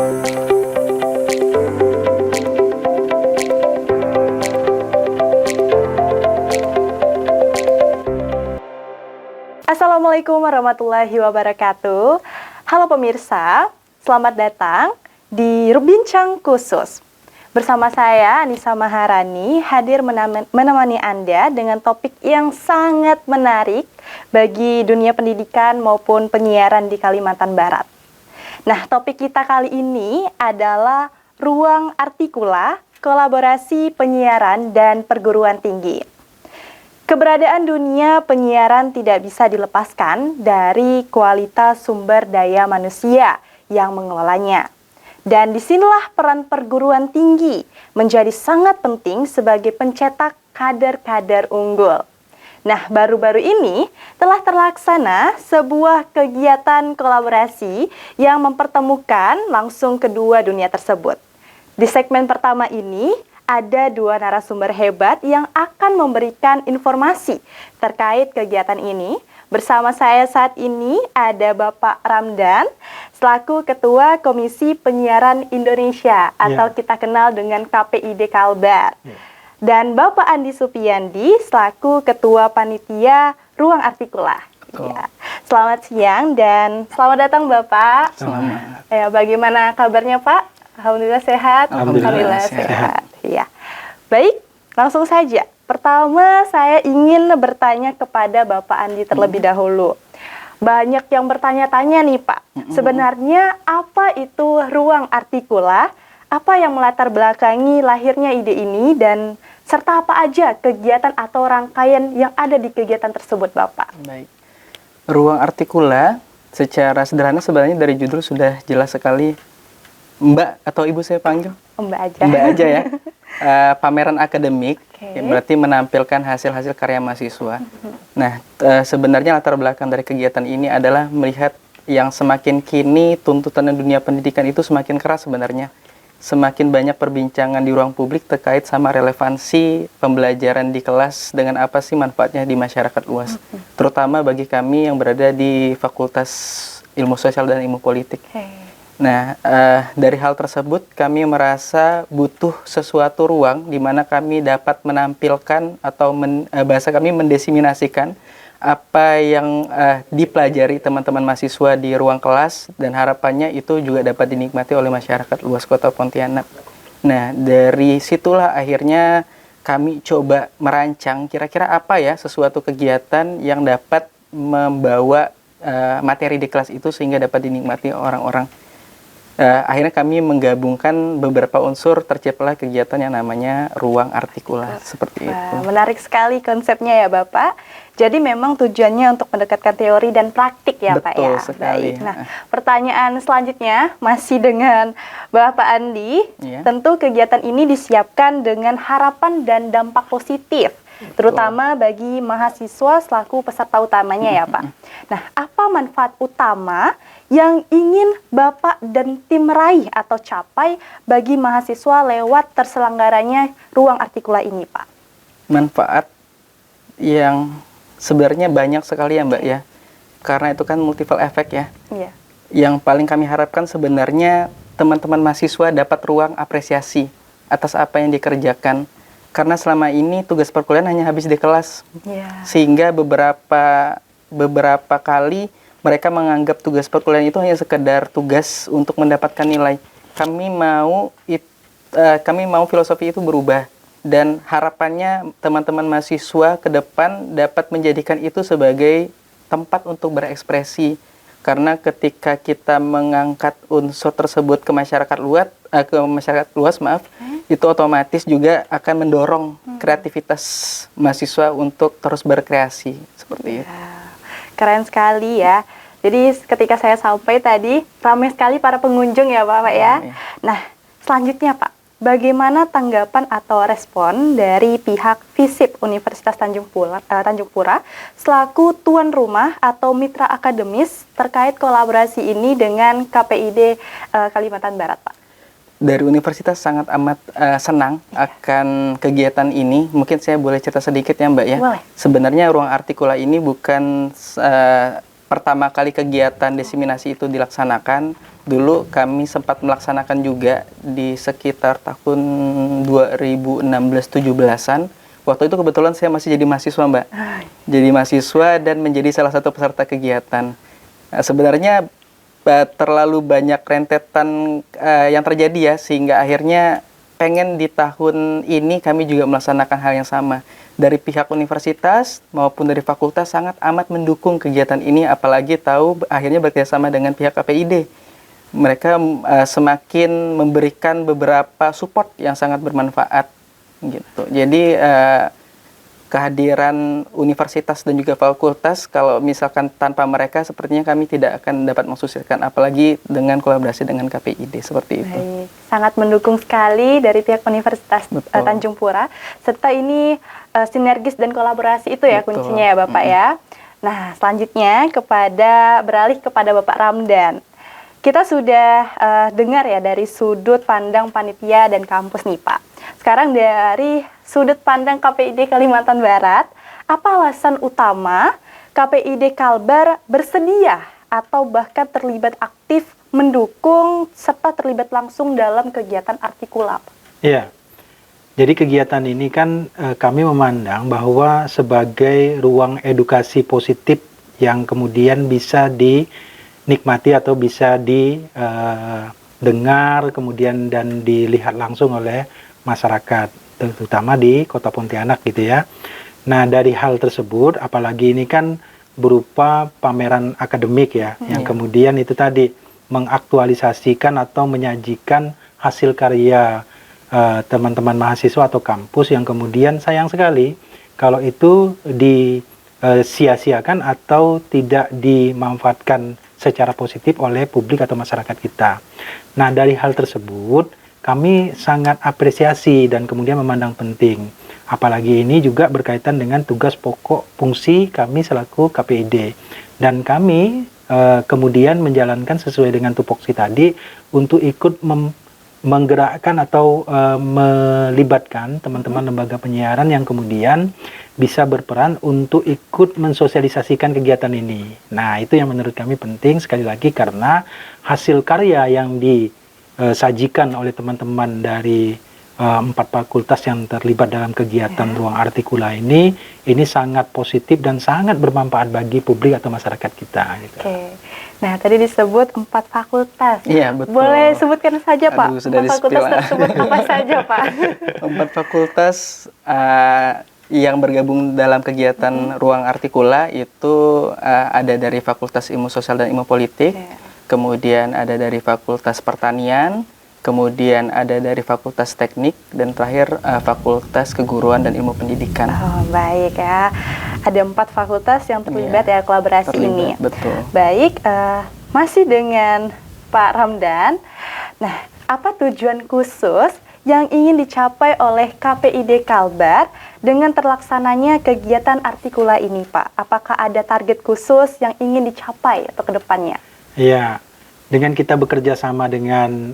Assalamualaikum warahmatullahi wabarakatuh. Halo pemirsa, selamat datang di Bincang Khusus. Bersama saya Anissa Maharani hadir menemani Anda dengan topik yang sangat menarik bagi dunia pendidikan maupun penyiaran di Kalimantan Barat. Nah, topik kita kali ini adalah ruang artikula, kolaborasi penyiaran dan perguruan tinggi. Keberadaan dunia penyiaran tidak bisa dilepaskan dari kualitas sumber daya manusia yang mengelolanya. Dan disinilah peran perguruan tinggi menjadi sangat penting sebagai pencetak kader-kader unggul. Nah, baru-baru ini telah terlaksana sebuah kegiatan kolaborasi yang mempertemukan langsung kedua dunia tersebut. Di segmen pertama ini, ada dua narasumber hebat yang akan memberikan informasi terkait kegiatan ini. Bersama saya saat ini ada Bapak Ramdan, selaku Ketua Komisi Penyiaran Indonesia, atau kita kenal dengan KPID Kalbar. Dan Bapak Andi Supiyandi, selaku Ketua Panitia Ruang Artikula. Ya. Selamat siang dan selamat datang Bapak. Selamat. Ya, bagaimana kabarnya Pak? Alhamdulillah sehat. Alhamdulillah sehat. Ya. Baik, langsung saja. Pertama, saya ingin bertanya kepada Bapak Andi terlebih dahulu. Banyak yang bertanya-tanya nih Pak, sebenarnya apa itu ruang artikula? Apa yang melatar belakangi lahirnya ide ini dan serta apa aja kegiatan atau rangkaian yang ada di kegiatan tersebut Bapak? Baik. Ruang artikula secara sederhana sebenarnya dari judul sudah jelas sekali. Mbak atau Ibu saya panggil? Mbak aja. Mbak aja ya. Pameran akademik, yang berarti menampilkan hasil-hasil karya mahasiswa. Nah, sebenarnya latar belakang dari kegiatan ini adalah melihat yang semakin kini tuntutan dunia pendidikan itu semakin keras sebenarnya. Semakin banyak perbincangan di ruang publik terkait sama relevansi pembelajaran di kelas dengan apa sih manfaatnya di masyarakat luas. Terutama bagi kami yang berada di Fakultas Ilmu Sosial dan Ilmu Politik. Nah, dari hal tersebut kami merasa butuh sesuatu ruang di mana kami dapat menampilkan atau bahasa kami mendesiminasikan apa yang dipelajari teman-teman mahasiswa di ruang kelas dan harapannya itu juga dapat dinikmati oleh masyarakat luas Kota Pontianak. Nah, dari situlah akhirnya kami coba merancang kira-kira apa ya sesuatu kegiatan yang dapat membawa materi di kelas itu sehingga dapat dinikmati orang-orang. Akhirnya kami menggabungkan beberapa unsur, terciptalah kegiatan yang namanya ruang artikula seperti itu. Menarik sekali konsepnya ya Bapak. Jadi memang tujuannya untuk mendekatkan teori dan praktik ya Pak ya. Betul sekali. Baik. Nah, pertanyaan selanjutnya masih dengan Bapak Andi. Tentu kegiatan ini disiapkan dengan harapan dan dampak positif, terutama bagi mahasiswa selaku peserta utamanya ya Pak. Nah, apa manfaat utama yang ingin Bapak dan tim raih atau capai bagi mahasiswa lewat terselenggaranya ruang artikula ini Pak? Manfaat yang sebenarnya banyak sekali ya Mbak ya, karena itu kan multiple effect ya. Yang paling kami harapkan sebenarnya teman-teman mahasiswa dapat ruang apresiasi atas apa yang dikerjakan. Karena selama ini tugas perkuliahan hanya habis di kelas, sehingga beberapa kali mereka menganggap tugas perkuliahan itu hanya sekedar tugas untuk mendapatkan nilai. Kami mau filosofi itu berubah dan harapannya teman-teman mahasiswa ke depan dapat menjadikan itu sebagai tempat untuk berekspresi. Karena ketika kita mengangkat unsur tersebut ke masyarakat luas, itu otomatis juga akan mendorong kreativitas mahasiswa untuk terus berkreasi seperti itu. Keren sekali ya. Jadi ketika saya sampai tadi ramai sekali para pengunjung ya Bapak ya. Nah, selanjutnya Pak, bagaimana tanggapan atau respon dari pihak FISIP Universitas Tanjung Pura selaku tuan rumah atau mitra akademis terkait kolaborasi ini dengan KPID Kalimantan Barat Pak? Dari universitas sangat amat senang akan kegiatan ini. Mungkin saya boleh cerita sedikit ya Mbak ya. Boleh. Sebenarnya ruang artikula ini bukan pertama kali kegiatan desiminasi itu dilaksanakan. dulu kami sempat melaksanakan juga di sekitar tahun 2016-17an. Waktu itu kebetulan saya masih jadi mahasiswa, Mbak. Jadi mahasiswa dan menjadi salah satu peserta kegiatan. Nah, sebenarnya terlalu banyak rentetan yang terjadi ya, sehingga akhirnya pengen di tahun ini kami juga melaksanakan hal yang sama. Dari pihak universitas maupun dari fakultas sangat amat mendukung kegiatan ini, apalagi tahu akhirnya bekerjasama dengan pihak KPID. Mereka semakin memberikan beberapa support yang sangat bermanfaat gitu. Jadi kehadiran universitas dan juga fakultas, kalau misalkan tanpa mereka sepertinya kami tidak akan dapat mensukseskan, apalagi dengan kolaborasi dengan KPID seperti itu. Baik, sangat mendukung sekali dari pihak Universitas Tanjung Pura, serta ini sinergis dan kolaborasi itu ya kuncinya ya Bapak ya. Nah, selanjutnya beralih kepada Bapak Ramdan. Kita sudah dengar ya dari sudut pandang panitia dan kampus nih Pak. Sekarang dari sudut pandang KPID Kalimantan Barat, apa alasan utama KPID Kalbar bersedia atau bahkan terlibat aktif mendukung serta terlibat langsung dalam kegiatan Artikula? Iya, jadi kegiatan ini kan kami memandang bahwa sebagai ruang edukasi positif yang kemudian bisa dinikmati atau bisa didengar kemudian dan dilihat langsung oleh masyarakat, terutama di Kota Pontianak gitu ya. Nah, dari hal tersebut, apalagi ini kan berupa pameran akademik ya, yang kemudian itu tadi mengaktualisasikan atau menyajikan hasil karya teman-teman mahasiswa atau kampus yang kemudian sayang sekali kalau itu disia-siakan atau tidak dimanfaatkan secara positif oleh publik atau masyarakat kita. Nah, dari hal tersebut kami sangat apresiasi dan kemudian memandang penting. Apalagi ini juga berkaitan dengan tugas pokok fungsi kami selaku KPID. Dan kami kemudian menjalankan sesuai dengan tupoksi tadi untuk ikut menggerakkan atau melibatkan teman-teman lembaga penyiaran yang kemudian bisa berperan untuk ikut mensosialisasikan kegiatan ini. Nah, itu yang menurut kami penting sekali lagi karena hasil karya yang disajikan oleh teman-teman dari 4 fakultas yang terlibat dalam kegiatan ruang Artikula ini sangat positif dan sangat bermanfaat bagi publik atau masyarakat kita. Gitu. Oke. Nah, tadi disebut 4 fakultas. Iya, betul. Boleh sebutkan saja, Pak. 4 fakultas tersebut apa saja, Pak? 4 fakultas yang bergabung dalam kegiatan ruang Artikula itu ada dari Fakultas Ilmu Sosial dan Ilmu Politik, kemudian ada dari Fakultas Pertanian, kemudian ada dari Fakultas Teknik, dan terakhir Fakultas Keguruan dan Ilmu Pendidikan. Oh, baik ya. Ada 4 fakultas yang terlibat ya kolaborasi ini. Betul. Baik, masih dengan Pak Ramdan. Nah, apa tujuan khusus yang ingin dicapai oleh KPID Kalbar dengan terlaksananya kegiatan Artikula ini, Pak? Apakah ada target khusus yang ingin dicapai atau ke depannya? Iya. Dengan kita bekerja sama dengan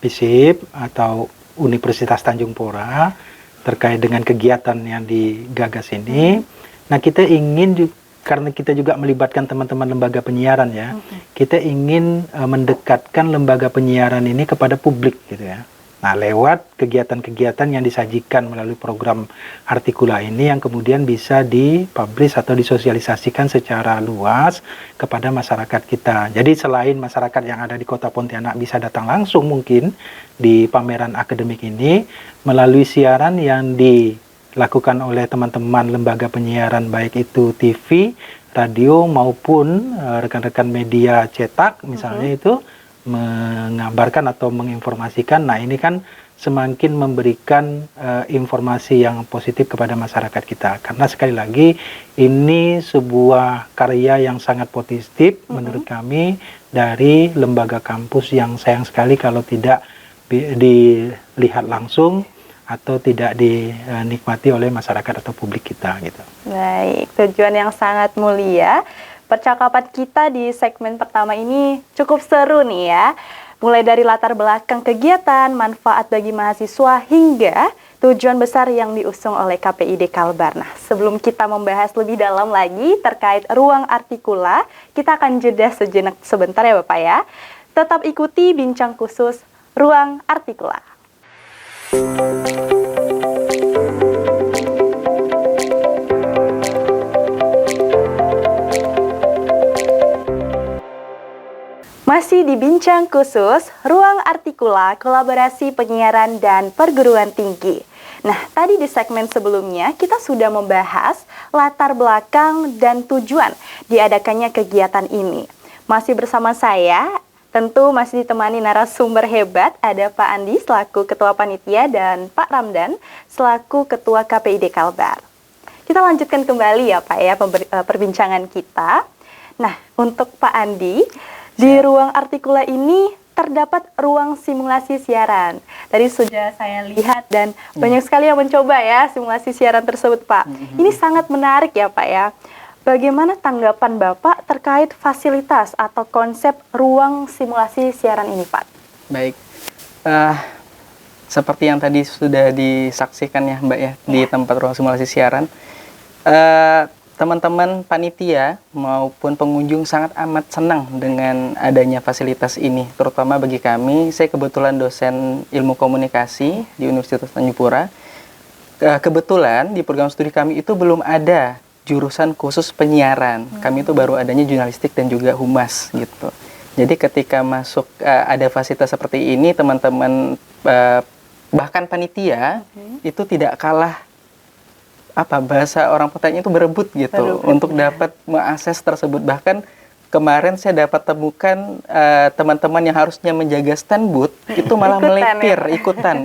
FISIP atau Universitas Tanjung Pura terkait dengan kegiatan yang digagas ini, nah kita ingin karena kita juga melibatkan teman-teman lembaga penyiaran ya, kita ingin mendekatkan lembaga penyiaran ini kepada publik gitu ya. Nah, lewat kegiatan-kegiatan yang disajikan melalui program Artikula ini yang kemudian bisa dipublish atau disosialisasikan secara luas kepada masyarakat kita. Jadi selain masyarakat yang ada di Kota Pontianak bisa datang langsung mungkin di pameran akademik ini, melalui siaran yang dilakukan oleh teman-teman lembaga penyiaran baik itu TV, radio maupun rekan-rekan media cetak misalnya itu, mengabarkan atau menginformasikan. Nah, ini kan semakin memberikan informasi yang positif kepada masyarakat kita. Karena sekali lagi ini sebuah karya yang sangat positif menurut kami dari lembaga kampus yang sayang sekali kalau tidak dilihat langsung atau tidak dinikmati oleh masyarakat atau publik kita gitu. Baik, tujuan yang sangat mulia. Percakapan kita di segmen pertama ini cukup seru nih ya. Mulai dari latar belakang kegiatan, manfaat bagi mahasiswa, hingga tujuan besar yang diusung oleh KPID Kalbar. Nah, sebelum kita membahas lebih dalam lagi terkait ruang Artikula, kita akan jeda sejenak sebentar ya Bapak ya. Tetap ikuti bincang khusus Ruang Artikula. Masih di bincang khusus Ruang Artikula, kolaborasi penyiaran dan perguruan tinggi. Nah, tadi di segmen sebelumnya kita sudah membahas latar belakang dan tujuan diadakannya kegiatan ini. Masih bersama saya, tentu masih ditemani narasumber hebat, ada Pak Andi selaku Ketua Panitia dan Pak Ramdan selaku Ketua KPID Kalbar. Kita lanjutkan kembali ya Pak ya perbincangan kita. Nah, untuk Pak Andi, di Ruang Artikula ini terdapat ruang simulasi siaran. Tadi sudah saya lihat dan banyak sekali yang mencoba ya simulasi siaran tersebut Pak. Ini sangat menarik ya Pak ya. Bagaimana tanggapan Bapak terkait fasilitas atau konsep ruang simulasi siaran ini, Pak? Baik, seperti yang tadi sudah disaksikan ya Mbak ya, di tempat ruang simulasi siaran, teman-teman panitia maupun pengunjung sangat amat senang dengan adanya fasilitas ini, terutama bagi kami. Saya kebetulan dosen ilmu komunikasi di Universitas Tanjung Pura. Kebetulan di program studi kami itu belum ada jurusan khusus penyiaran. Kami itu baru adanya jurnalistik dan juga humas gitu. Jadi ketika masuk ada fasilitas seperti ini, teman-teman bahkan panitia itu tidak kalah bahasa orang petanya itu berebut gitu untuk dapat mengakses tersebut. Bahkan kemarin saya dapat temukan teman-teman yang harusnya menjaga stand booth itu malah melipir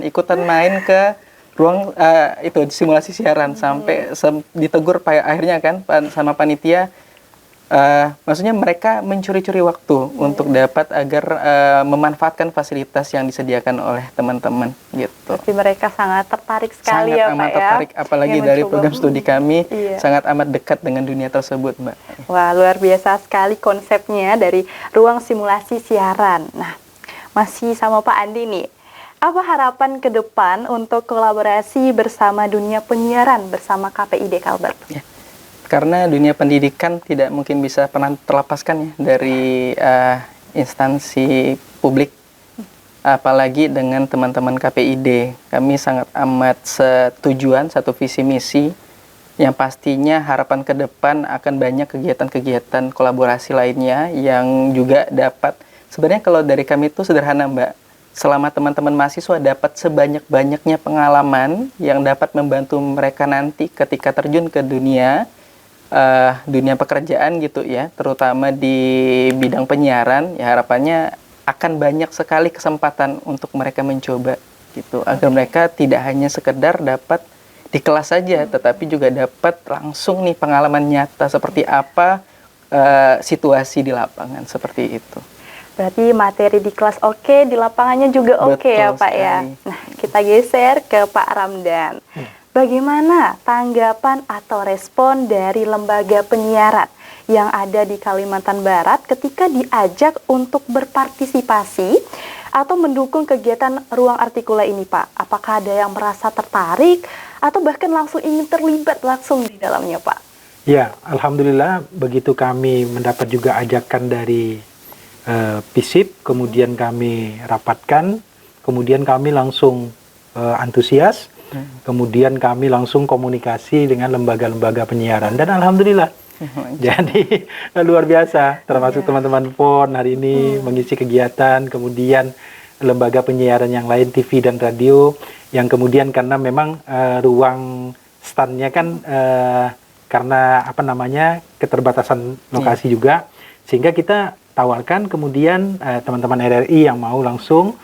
ikutan main ke ruang itu simulasi siaran sampai ditegur akhirnya kan sama panitia, maksudnya mereka mencuri-curi waktu untuk dapat agar memanfaatkan fasilitas yang disediakan oleh teman-teman gitu. Tapi mereka sangat tertarik sekali sangat ya Pak amat tertarik, apalagi dari program studi kami sangat amat dekat dengan dunia tersebut Mbak. Wah, luar biasa sekali konsepnya dari ruang simulasi siaran. Nah, masih sama Pak Andi nih. Apa harapan ke depan untuk kolaborasi bersama dunia penyiaran bersama KPID Kalbar? Ya, karena dunia pendidikan tidak mungkin bisa pernah terlepaskan ya dari instansi publik, apalagi dengan teman-teman KPID. Kami sangat amat setujuan satu visi misi yang pastinya harapan ke depan akan banyak kegiatan-kegiatan kolaborasi lainnya yang juga dapat, sebenarnya kalau dari kami itu sederhana Mbak. Selama teman-teman mahasiswa dapat sebanyak-banyaknya pengalaman yang dapat membantu mereka nanti ketika terjun ke dunia pekerjaan gitu ya, terutama di bidang penyiaran, ya harapannya akan banyak sekali kesempatan untuk mereka mencoba gitu, agar mereka tidak hanya sekedar dapat di kelas saja, tetapi juga dapat langsung nih pengalaman nyata seperti apa situasi di lapangan seperti itu. Berarti materi di kelas oke, di lapangannya juga oke ya Pak sekali. Ya. Nah, kita geser ke Pak Ramdan. Bagaimana tanggapan atau respon dari lembaga penyiaran yang ada di Kalimantan Barat ketika diajak untuk berpartisipasi atau mendukung kegiatan Ruang Artikula ini Pak? Apakah ada yang merasa tertarik atau bahkan langsung ingin terlibat langsung di dalamnya Pak? Ya, Alhamdulillah begitu kami mendapat juga ajakan dari PISIP, kemudian kami rapatkan, kemudian kami langsung antusias, kemudian kami langsung komunikasi dengan lembaga-lembaga penyiaran, dan Alhamdulillah jadi luar biasa, termasuk teman-teman PON hari ini mengisi kegiatan, kemudian lembaga penyiaran yang lain TV dan radio, yang kemudian karena memang ruang standnya kan karena keterbatasan lokasi juga, sehingga kita tawarkan kemudian teman-teman RRI yang mau langsung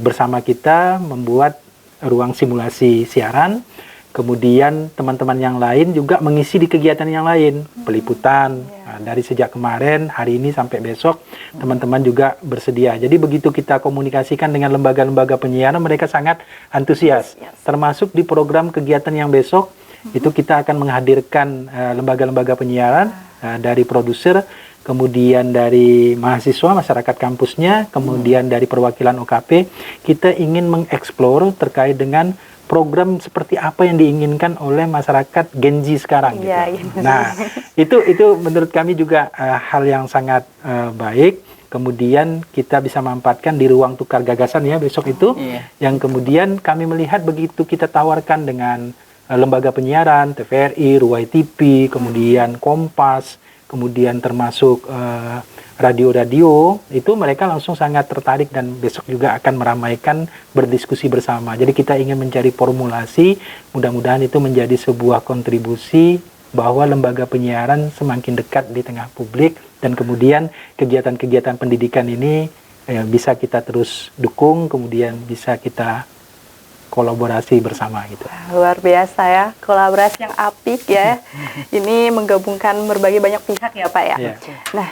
bersama kita membuat ruang simulasi siaran, kemudian teman-teman yang lain juga mengisi di kegiatan yang lain, peliputan. Dari sejak kemarin, hari ini sampai besok, teman-teman juga bersedia. Jadi begitu kita komunikasikan dengan lembaga-lembaga penyiaran, mereka sangat antusias. Termasuk di program kegiatan yang besok, itu kita akan menghadirkan lembaga-lembaga penyiaran dari produser, kemudian dari mahasiswa, masyarakat kampusnya, kemudian dari perwakilan OKP. Kita ingin mengeksplor terkait dengan program seperti apa yang diinginkan oleh masyarakat Gen Z sekarang. Gitu. Nah, itu menurut kami juga hal yang sangat baik. kemudian kita bisa manfaatkan di ruang tukar gagasan ya besok itu, yang kemudian kami melihat begitu kita tawarkan dengan lembaga penyiaran, TVRI, Ruwai TV, kemudian Kompas, kemudian termasuk radio-radio, itu mereka langsung sangat tertarik dan besok juga akan meramaikan berdiskusi bersama. Jadi kita ingin mencari formulasi, mudah-mudahan itu menjadi sebuah kontribusi bahwa lembaga penyiaran semakin dekat di tengah publik, dan kemudian kegiatan-kegiatan pendidikan ini bisa kita terus dukung, kemudian bisa kita kolaborasi bersama gitu. Luar biasa ya, kolaborasi yang apik ya. Ini menggabungkan berbagai banyak pihak ya Pak ya. Nah,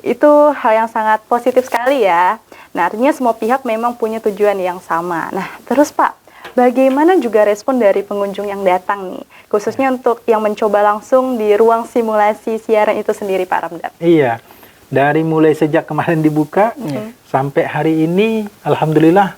itu hal yang sangat positif sekali ya. Nah, artinya semua pihak memang punya tujuan yang sama. Nah, terus Pak, bagaimana juga respon dari pengunjung yang datang nih? Khususnya untuk yang mencoba langsung di ruang simulasi siaran itu sendiri Pak Ramdan. Iya, dari mulai sejak kemarin dibuka sampai hari ini, alhamdulillah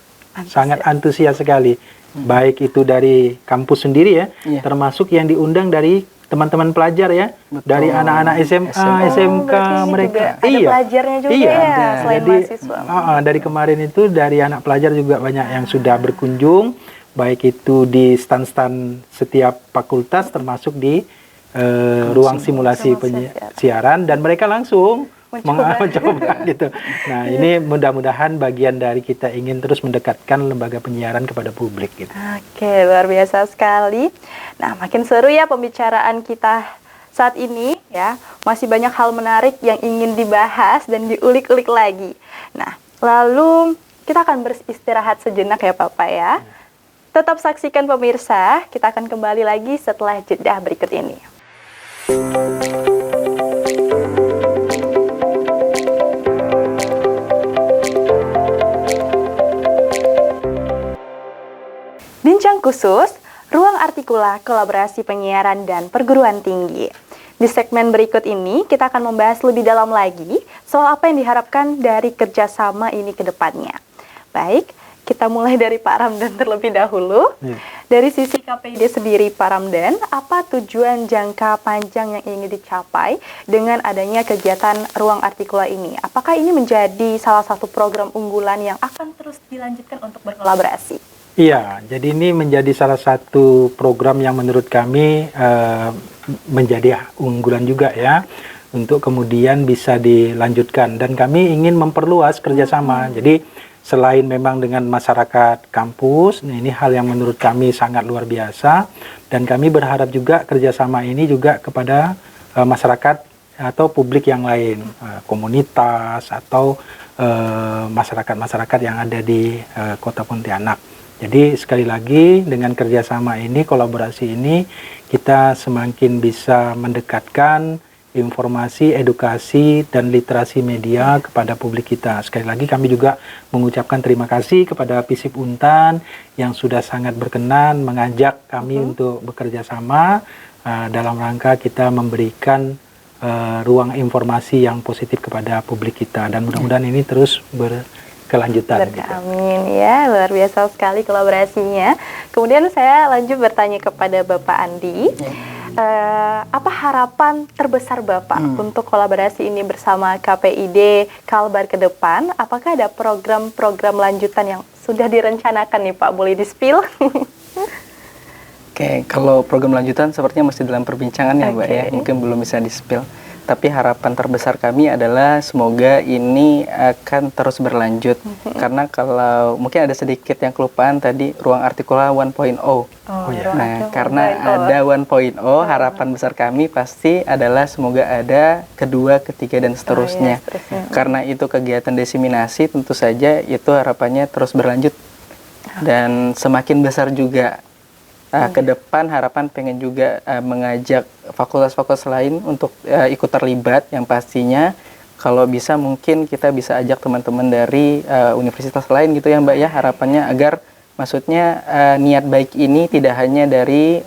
sangat antusias sekali. Baik itu dari kampus sendiri ya, termasuk yang diundang dari teman-teman pelajar ya, dari anak-anak SMA, SMK mereka. Ada pelajarnya juga ya, selain mahasiswa. Dari kemarin itu dari anak pelajar juga banyak yang sudah berkunjung, baik itu di stand-stand setiap fakultas, termasuk di ruang simulasi siaran, dan mereka langsung mencoba gitu. Nah, ini mudah-mudahan bagian dari kita ingin terus mendekatkan lembaga penyiaran kepada publik gitu. Oke, luar biasa sekali. Nah, makin seru ya pembicaraan kita saat ini ya. Masih banyak hal menarik yang ingin dibahas dan diulik-ulik lagi. Nah, lalu kita akan beristirahat sejenak ya Bapak ya. Tetap saksikan pemirsa, kita akan kembali lagi setelah jeda berikut ini. Bincang khusus, ruang artikula kolaborasi penyiaran dan perguruan tinggi. Di segmen berikut ini, kita akan membahas lebih dalam lagi soal apa yang diharapkan dari kerjasama ini ke depannya. Baik, kita mulai dari Pak Ramdan terlebih dahulu. Dari sisi KPID sendiri, Pak Ramdan, apa tujuan jangka panjang yang ingin dicapai dengan adanya kegiatan ruang artikula ini? Apakah ini menjadi salah satu program unggulan yang akan terus dilanjutkan untuk berkolaborasi? Iya, jadi ini menjadi salah satu program yang menurut kami menjadi unggulan juga ya, untuk kemudian bisa dilanjutkan. Dan kami ingin memperluas kerjasama. Jadi selain memang dengan masyarakat kampus, ini hal yang menurut kami sangat luar biasa. Dan kami berharap juga kerjasama ini juga kepada masyarakat atau publik yang lain, komunitas atau masyarakat-masyarakat yang ada di Kota Pontianak. Jadi sekali lagi dengan kerjasama ini, kolaborasi ini, kita semakin bisa mendekatkan informasi, edukasi, dan literasi media kepada publik kita. Sekali lagi kami juga mengucapkan terima kasih kepada FISIP Untan yang sudah sangat berkenan mengajak kami untuk bekerja sama dalam rangka kita memberikan ruang informasi yang positif kepada publik kita. Dan mudah-mudahan ini terus berkelanjutan. Amin ya, luar biasa sekali kolaborasinya. Kemudian saya lanjut bertanya kepada Bapak Andi, apa harapan terbesar Bapak untuk kolaborasi ini bersama KPID Kalbar ke depan? Apakah ada program-program lanjutan yang sudah direncanakan nih Pak? Boleh di-spill? Oke, kalau program lanjutan sepertinya masih dalam perbincangan ya Mbak ya, mungkin belum bisa di-spill. Tapi harapan terbesar kami adalah semoga ini akan terus berlanjut. Karena kalau mungkin ada sedikit yang kelupaan tadi, ruang artikula 1.0. Nah, karena ada 1.0, harapan besar kami pasti adalah semoga ada kedua, ketiga, dan seterusnya. Karena itu kegiatan diseminasi, tentu saja itu harapannya terus berlanjut. Dan semakin besar juga. Ke depan harapan pengen juga mengajak fakultas-fakultas lain untuk ikut terlibat, yang pastinya kalau bisa mungkin kita bisa ajak teman-teman dari universitas lain gitu ya Mbak ya, harapannya agar maksudnya niat baik ini tidak hanya dari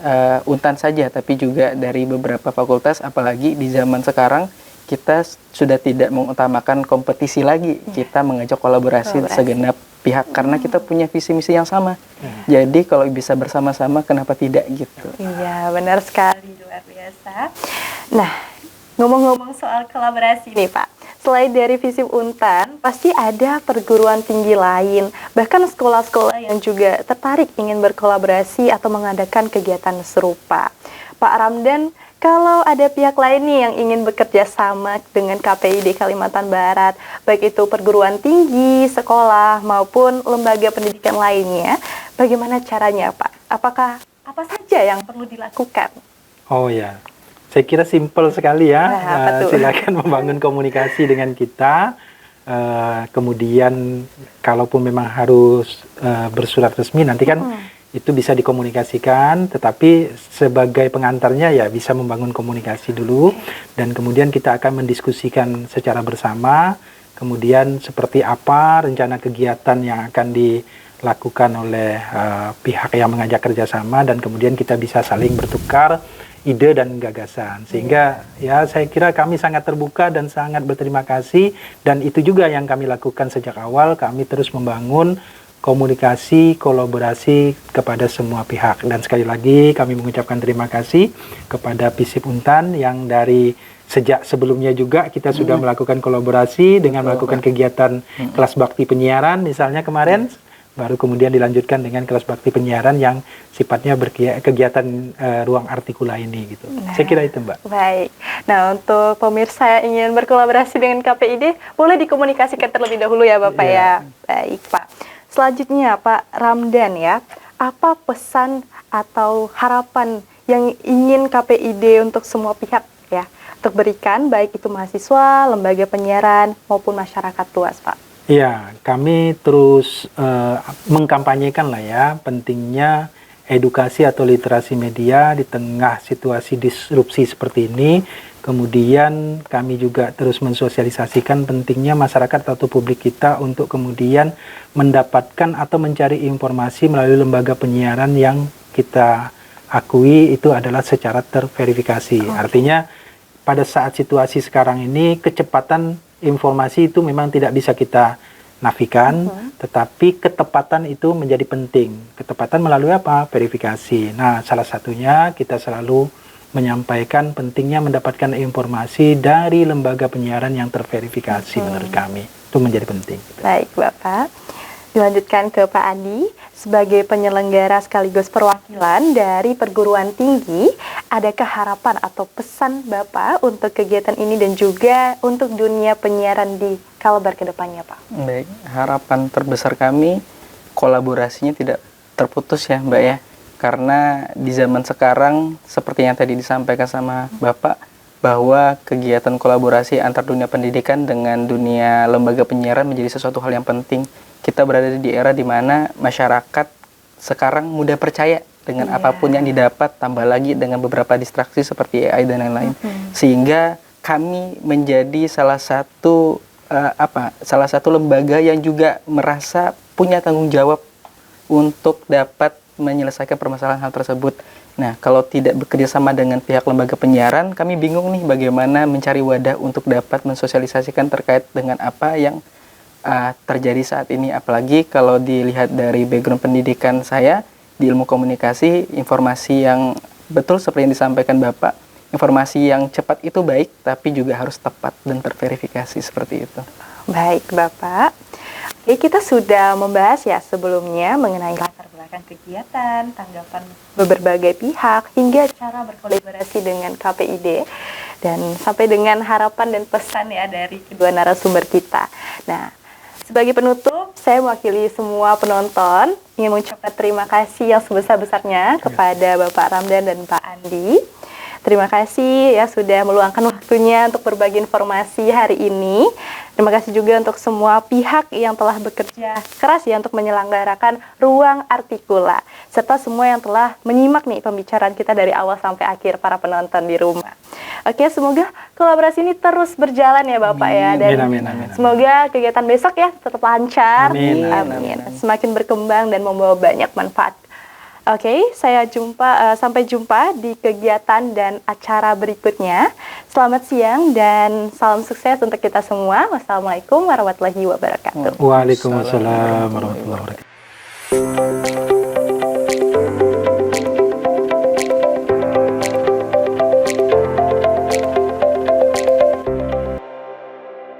Untan saja, tapi juga dari beberapa fakultas, apalagi di zaman sekarang kita sudah tidak mengutamakan kompetisi lagi, kita mengajak kolaborasi segenap pihak karena kita punya visi misi yang sama. Jadi kalau bisa bersama-sama kenapa tidak gitu. Iya, benar sekali, luar biasa. Nah, Ngomong-ngomong soal kolaborasi nih Pak, selain dari FISIP Untan, pasti ada perguruan tinggi lain, bahkan sekolah-sekolah yang juga tertarik ingin berkolaborasi atau mengadakan kegiatan serupa. Pak Ramdan, kalau ada pihak lain nih yang ingin bekerja sama dengan KPID Kalimantan Barat, baik itu perguruan tinggi, sekolah, maupun lembaga pendidikan lainnya, bagaimana caranya Pak? Apakah apa saja yang perlu dilakukan? Oh ya, saya kira simpel sekali ya. Nah, Silakan membangun komunikasi dengan kita. Kemudian, kalaupun memang harus bersurat resmi, nanti kan itu bisa dikomunikasikan. Tetapi sebagai pengantarnya ya bisa membangun komunikasi dulu, dan kemudian kita akan mendiskusikan secara bersama. Kemudian seperti apa rencana kegiatan yang akan dilakukan oleh pihak yang mengajak kerjasama, dan kemudian kita bisa saling bertukar ide dan gagasan, sehingga ya saya kira kami sangat terbuka dan sangat berterima kasih, dan itu juga yang kami lakukan sejak awal. Kami terus membangun komunikasi, kolaborasi kepada semua pihak, dan sekali lagi kami mengucapkan terima kasih kepada FISIP Untan yang dari sejak sebelumnya juga kita sudah melakukan kolaborasi dengan melakukan kegiatan kelas bakti penyiaran misalnya kemarin. Baru kemudian dilanjutkan dengan kelas bakti penyiaran yang sifatnya kegiatan ruang artikula ini gitu. Nah, saya kira itu Mbak. Baik. Nah, untuk pemirsa yang ingin berkolaborasi dengan KPID, boleh dikomunikasikan terlebih dahulu ya Bapak ya. Baik Pak. Selanjutnya Pak Ramdan ya, apa pesan atau harapan yang ingin KPID untuk semua pihak ya, untuk berikan baik itu mahasiswa, lembaga penyiaran maupun masyarakat luas Pak? Ya, kami terus mengkampanyekan lah ya pentingnya edukasi atau literasi media di tengah situasi disrupsi seperti ini. Kemudian kami juga terus mensosialisasikan pentingnya masyarakat atau publik kita untuk kemudian mendapatkan atau mencari informasi melalui lembaga penyiaran yang kita akui itu adalah secara terverifikasi. Artinya pada saat situasi sekarang ini kecepatan informasi itu memang tidak bisa kita nafikan, tetapi ketepatan itu menjadi penting. Ketepatan melalui apa? Verifikasi. Nah, salah satunya kita selalu menyampaikan pentingnya mendapatkan informasi dari lembaga penyiaran yang terverifikasi menurut kami. Itu menjadi penting. Baik, Bapak. Dilanjutkan ke Pak Andi, sebagai penyelenggara sekaligus perwakilan dari perguruan tinggi, adakah harapan atau pesan Bapak untuk kegiatan ini dan juga untuk dunia penyiaran di Kalbar ke depannya, Pak? Baik, harapan terbesar kami kolaborasinya tidak terputus ya Mbak ya, karena di zaman sekarang seperti yang tadi disampaikan sama Bapak, bahwa kegiatan kolaborasi antar dunia pendidikan dengan dunia lembaga penyiaran menjadi sesuatu hal yang penting. Kita berada di era di mana masyarakat sekarang mudah percaya dengan apapun yang didapat, tambah lagi dengan beberapa distraksi seperti AI dan lain-lain. Sehingga kami menjadi salah satu lembaga yang juga merasa punya tanggung jawab untuk dapat menyelesaikan permasalahan hal tersebut. Nah, kalau tidak bekerja sama dengan pihak lembaga penyiaran, kami bingung nih bagaimana mencari wadah untuk dapat mensosialisasikan terkait dengan apa yang terjadi saat ini. Apalagi kalau dilihat dari background pendidikan saya di ilmu komunikasi, informasi yang betul seperti yang disampaikan Bapak, informasi yang cepat itu baik, tapi juga harus tepat dan terverifikasi seperti itu. Baik, Bapak. Oke, kita sudah membahas ya sebelumnya mengenai latar belakang kegiatan, tanggapan berbagai pihak, hingga cara berkolaborasi dengan KPID, dan sampai dengan harapan dan pesan ya dari kedua narasumber kita. Nah, sebagai penutup, saya mewakili semua penonton ingin mengucapkan terima kasih yang sebesar-besarnya kepada Bapak Ramdan dan Pak Andi. Terima kasih ya sudah meluangkan waktunya untuk berbagi informasi hari ini. Terima kasih juga untuk semua pihak yang telah bekerja keras ya untuk menyelenggarakan ruang artikula, serta semua yang telah menyimak nih pembicaraan kita dari awal sampai akhir, para penonton di rumah. Oke, semoga kolaborasi ini terus berjalan ya Bapak ya, dan semoga kegiatan besok ya tetap lancar. Amin. Semakin berkembang dan membawa banyak manfaat. Oke, sampai jumpa di kegiatan dan acara berikutnya. Selamat siang dan salam sukses untuk kita semua. Wassalamualaikum warahmatullahi wabarakatuh. Waalaikumsalam warahmatullahi wabarakatuh.